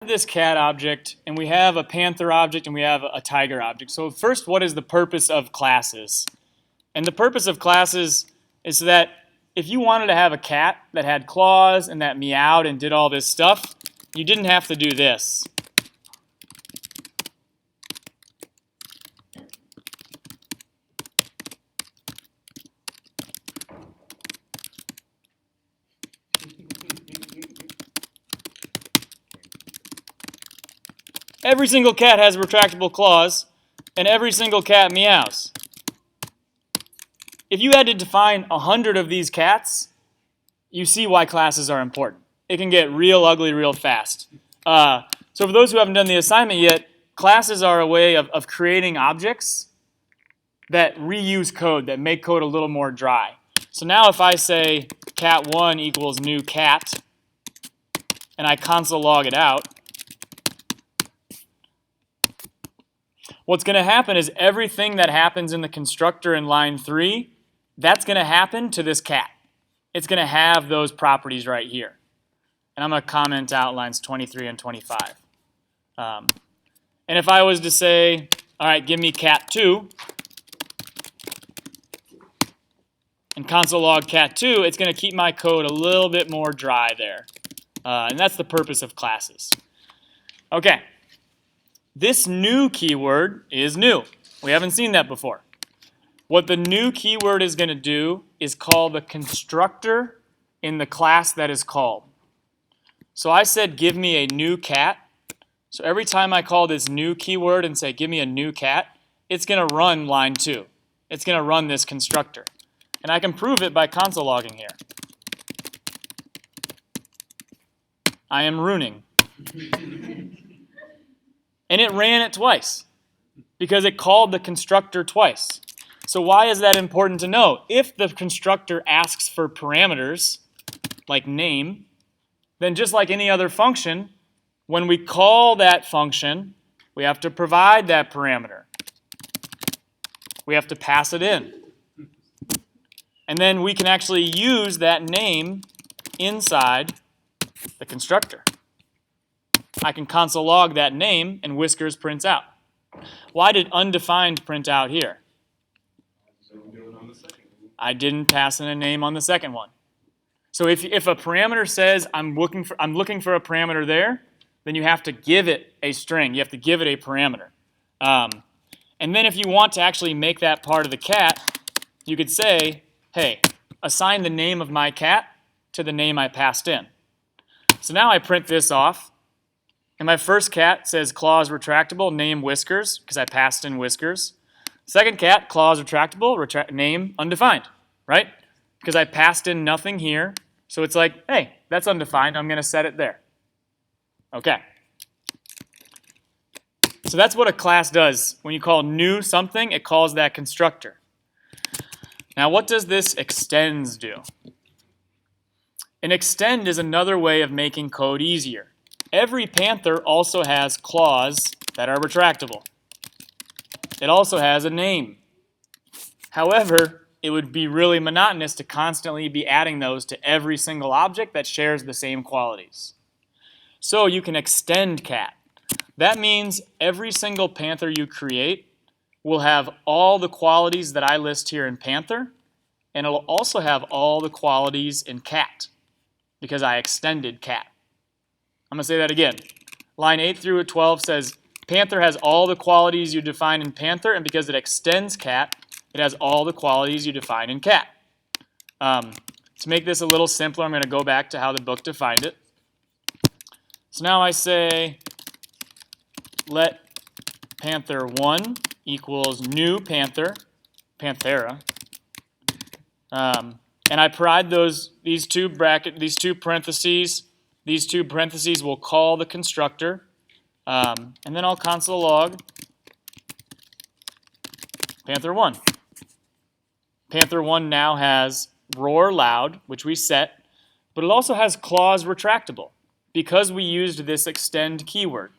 This cat object, and we have a panther object, and we have a tiger object. So first, what is the purpose of classes? And the purpose of classes is that if you wanted to have a cat that had claws and that meowed and did all this stuff, you didn't have to do this. Every single cat has retractable claws, and every single cat meows. If you had to define 100 of these cats, you see why classes are important. It can get real ugly real fast. So for those who haven't done the assignment yet, classes are a way of creating objects that reuse code, that make code a little more dry. So now if I say cat1 equals new cat, and I console log it out, what's going to happen is everything that happens in the constructor in line 3, that's going to happen to this cat. It's going to have those properties right here. And I'm going to comment out lines 23 and 25. And if I was to say, all right, give me cat2, and console log cat2, it's going to keep my code a little bit more dry there. And that's the purpose of classes. Okay. This new keyword is new. We haven't seen that before. What the new keyword is going to do is call the constructor in the class that is called. So I said give me a new cat. So every time I call this new keyword and say give me a new cat, it's going to run line 2. It's going to run this constructor. And I can prove it by console logging here. I am ruining. And it ran it twice because it called the constructor twice. So why is that important to know? If the constructor asks for parameters, like name, then just like any other function, when we call that function, we have to provide that parameter. We have to pass it in. And then we can actually use that name inside the constructor. I can console log that name, and whiskers prints out. Why did undefined print out here? I didn't pass in a name on the second one. So if a parameter says I'm looking for a parameter there, then you have to give it a string. You have to give it a parameter. And then if you want to actually make that part of the cat, you could say, hey, assign the name of my cat to the name I passed in. So now I print this off. And my first cat says claws retractable, name whiskers, because I passed in whiskers. Second cat, claws retractable, name undefined, right? Because I passed in nothing here. So it's like, hey, that's undefined. I'm going to set it there. Okay. So that's what a class does. When you call new something, it calls that constructor. Now, what does this extends do? An extend is another way of making code easier. Every panther also has claws that are retractable. It also has a name. However, it would be really monotonous to constantly be adding those to every single object that shares the same qualities. So you can extend cat. That means every single panther you create will have all the qualities that I list here in panther, and it'll also have all the qualities in cat, because I extended cat. I'm going to say that again. Line 8 through 12 says, panther has all the qualities you define in panther, and because it extends cat, it has all the qualities you define in cat. To make this a little simpler, I'm going to go back to how the book defined it. So now I say, let panther1 equals new panther, panthera, and I provide these two parentheses. These two parentheses will call the constructor, and then I'll console log panther1. Panther1 now has roar loud, which we set, but it also has claws retractable because we used this extend keyword.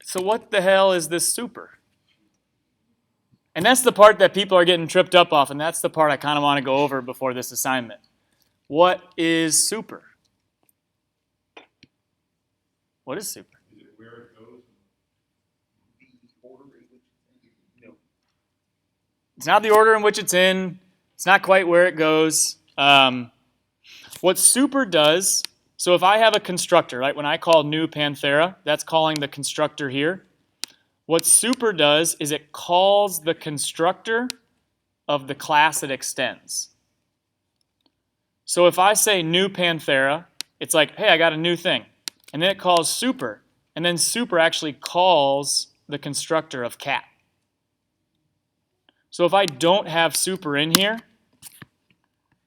So what the hell is this super? And that's the part that people are getting tripped up off, and that's the part I kind of want to go over before this assignment. What is super? What is super? Is it where it goes? The order in which it's in? No. It's not the order in which it's in. It's not quite where it goes. What super does, so if I have a constructor, right, when I call new Panthera, that's calling the constructor here. What super does is it calls the constructor of the class it extends. So if I say new Panthera, it's like, hey, I got a new thing. And then it calls super. And then super actually calls the constructor of cat. So if I don't have super in here,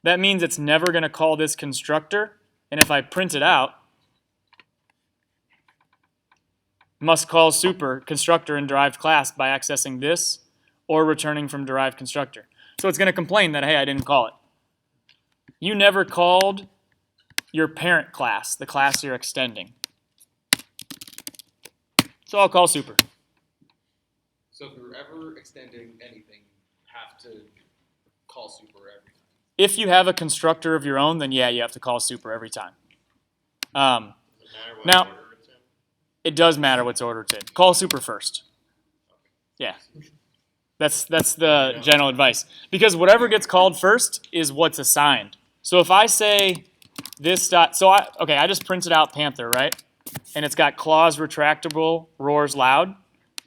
that means it's never going to call this constructor. And if I print it out, must call super constructor in derived class by accessing this or returning from derived constructor. So it's going to complain that, hey, I didn't call it. You never called your parent class, the class you're extending. So I'll call super. So if you're ever extending anything, you have to call super every time. If you have a constructor of your own, then yeah, you have to call super every time. Now, it does matter what's order it's in. Call super first. Yeah. That's the general advice. Because whatever gets called first is what's assigned. So if I say this dot, so I just printed out Panther, right? And it's got clause retractable roars loud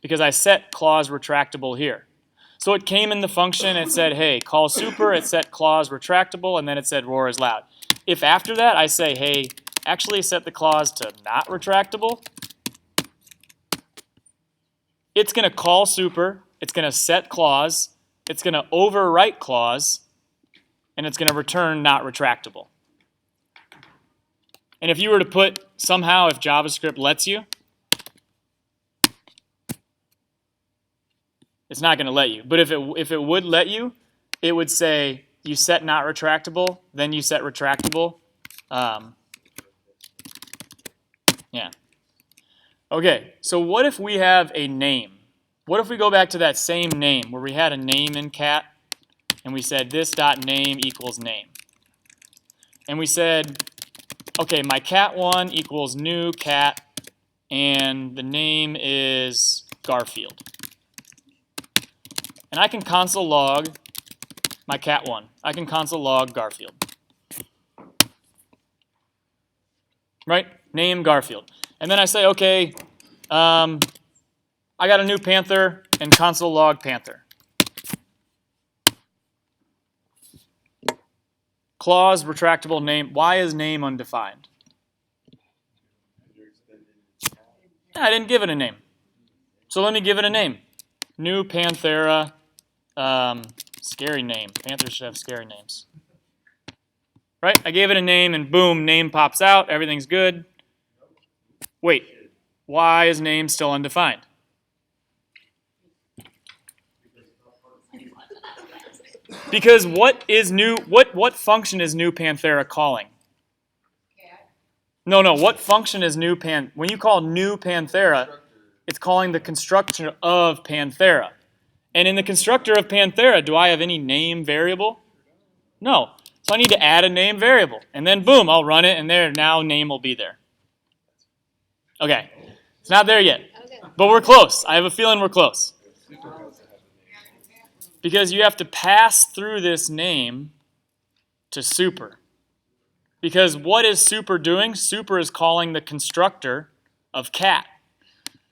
because I set clause retractable here. So it came in the function, it said, hey, call super, it set clause retractable, and then it said roar is loud. If after that I say, hey, actually set the clause to not retractable, it's going to call super, it's going to set clause, it's going to overwrite clause, and it's going to return not retractable. And if you were to put somehow, if JavaScript lets you, it's not going to let you. But if it would let you, it would say you set not retractable, then you set retractable. Yeah. Okay, so what if we have a name? What if we go back to that same name where we had a name in cat and we said this dot name equals name. And we said, okay, my cat1 equals new cat and the name is Garfield. And I can console log my cat1. I can console log Garfield. Right? Name Garfield. And then I say, okay, I got a new Panther and console log Panther. Clause, retractable name. Why is name undefined? I didn't give it a name. So let me give it a name. New Panthera. Scary name. Panthers should have scary names. Right? I gave it a name and boom, name pops out. Everything's good. Wait. Why is name still undefined? Because what function is new Panthera calling? No, what function is new when you call new Panthera, it's calling the constructor of Panthera. And in the constructor of Panthera, do I have any name variable? No. So I need to add a name variable. And then boom, I'll run it and there now name will be there. Okay. It's not there yet. But we're close. I have a feeling we're close. Because you have to pass through this name to super. Because what is super doing? Super is calling the constructor of cat.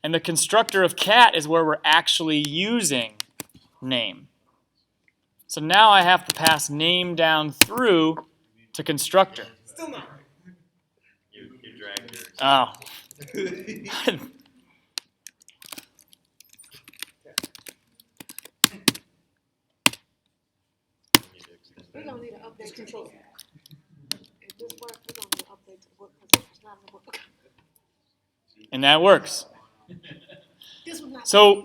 And the constructor of cat is where we're actually using name. So now I have to pass name down through to constructor. Still not right. You dragged yours. Oh. We're gonna need an update control. If this works, we're gonna need an update to the book because it's not in the book. And that works. This was not. So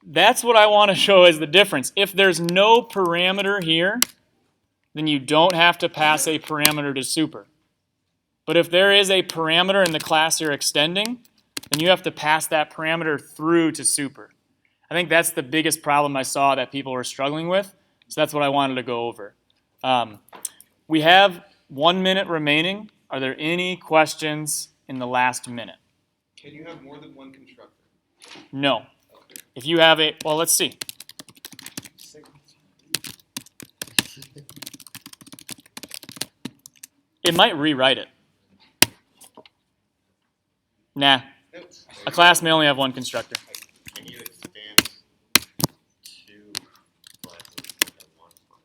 that's what I want to show as the difference. If there's no parameter here, then you don't have to pass a parameter to super. But if there is a parameter in the class you're extending, then you have to pass that parameter through to super. I think that's the biggest problem I saw that people were struggling with. So that's what I wanted to go over. We have 1 minute remaining. Are there any questions in the last minute. Can you have more than one constructor? No. Okay. If you have a, well, let's see. It might rewrite it. Nah. Nope. A class may only have one constructor. Can you extend two classes into one class?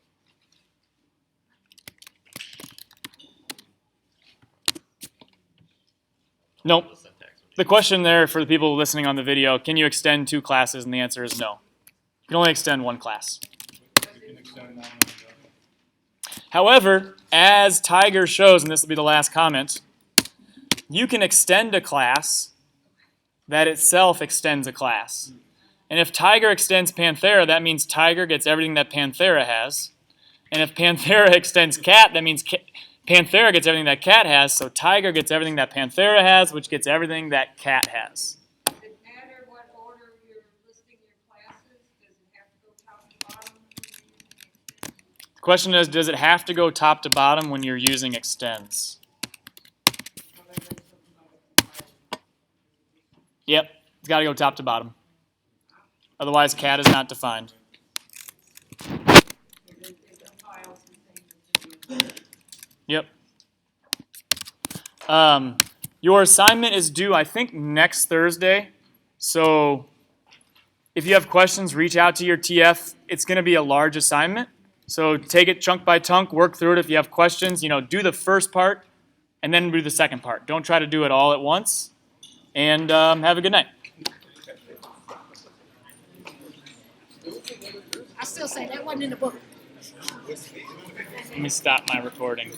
Nope. The syntax would be- The question there for the people listening on the video, can you extend 2 classes? And the answer is no. You can only extend 1 class. However, as Tiger shows, and this will be the last comment, you can extend a class that itself extends a class. And if Tiger extends Panthera, that means Tiger gets everything that Panthera has. And if Panthera extends Cat, that means Panthera gets everything that Cat has. So Tiger gets everything that Panthera has, which gets everything that Cat has. Does it matter what order you're listing your classes? Does it have to go top to bottom? The question is, does it have to go top to bottom when you're using extends? Yep, it's got to go top to bottom. Otherwise, Cat is not defined. Yep. Your assignment is due, I think, next Thursday. So if you have questions, reach out to your TF. It's going to be a large assignment. So take it chunk by chunk, work through it. If you have questions, do the first part and then do the second part. Don't try to do it all at once. And have a good night. I still say that wasn't in the book. Let me stop my recording.